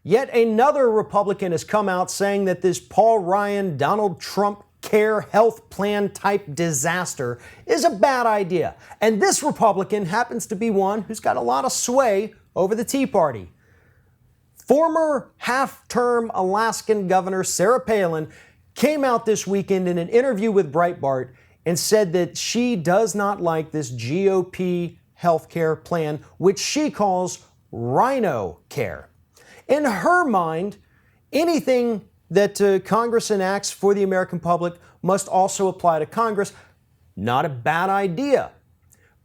Yet another Republican has come out saying that this Paul Ryan, Donald Trump care health plan type disaster is a bad idea. And this Republican happens to be one who's got a lot of sway over the Tea Party. Former half-term Alaskan Governor Sarah Palin came out this weekend in an interview with Breitbart and said that she does not like this GOP healthcare plan, which she calls Rhino Care. In her mind, anything that Congress enacts for the American public must also apply to Congress. Not a bad idea.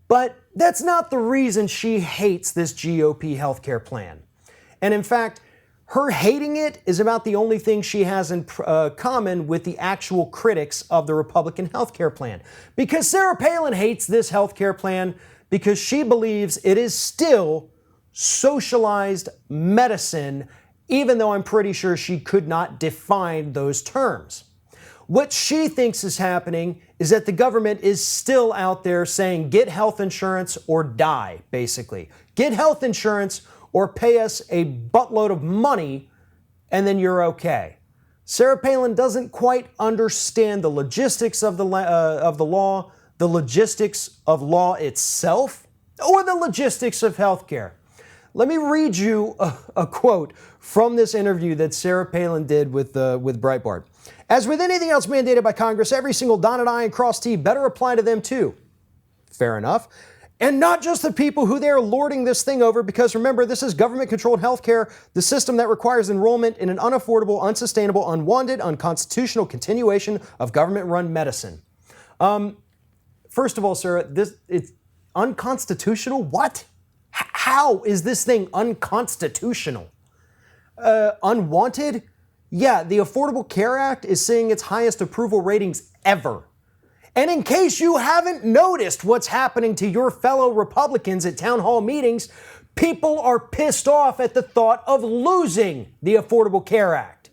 But that's not the reason she hates this GOP healthcare plan. And in fact, her hating it is about the only thing she has in common with the actual critics of the Republican healthcare plan. Because Sarah Palin hates this healthcare plan because she believes it is still socialized medicine, even though I'm pretty sure she could not define those terms. What she thinks is happening is that the government is still out there saying, get health insurance or die, basically. Get health insurance or pay us a buttload of money, and then you're okay. Sarah Palin doesn't quite understand the logistics of the law, the logistics of law itself, or the logistics of healthcare. Let me read you a quote from this interview that Sarah Palin did with Breitbart. As with anything else mandated by Congress, every single dotted I and crossed T better apply to them too. Fair enough. And not just the people who they're lording this thing over, because remember, this is government-controlled healthcare, the system that requires enrollment in an unaffordable, unsustainable, unwanted, unconstitutional continuation of government-run medicine. First of all, Sarah, it's unconstitutional? What? How is this thing unconstitutional? Unwanted? Yeah, the Affordable Care Act is seeing its highest approval ratings ever. And in case you haven't noticed what's happening to your fellow Republicans at town hall meetings, people are pissed off at the thought of losing the Affordable Care Act.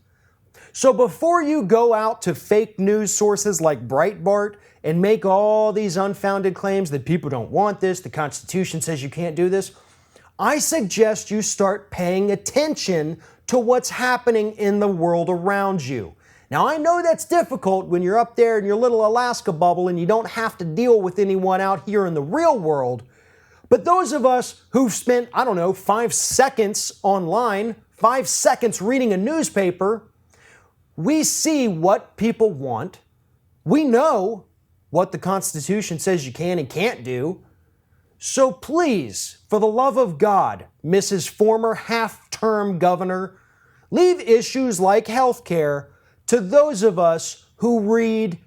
So before you go out to fake news sources like Breitbart and make all these unfounded claims that people don't want this, the Constitution says you can't do this, I suggest you start paying attention to what's happening in the world around you. Now, I know that's difficult when you're up there in your little Alaska bubble and you don't have to deal with anyone out here in the real world. But those of us who've spent, 5 seconds online, 5 seconds reading a newspaper, we see what people want. We know what the Constitution says you can and can't do. So please, for the love of God, Mrs. Former half-term governor, leave issues like health care to those of us who read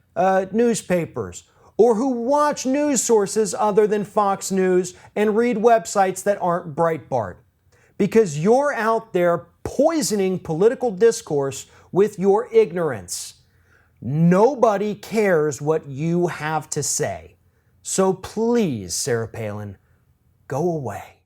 newspapers or who watch news sources other than Fox News and read websites that aren't Breitbart. Because you're out there poisoning political discourse with your ignorance. Nobody cares what you have to say. So please, Sarah Palin, go away.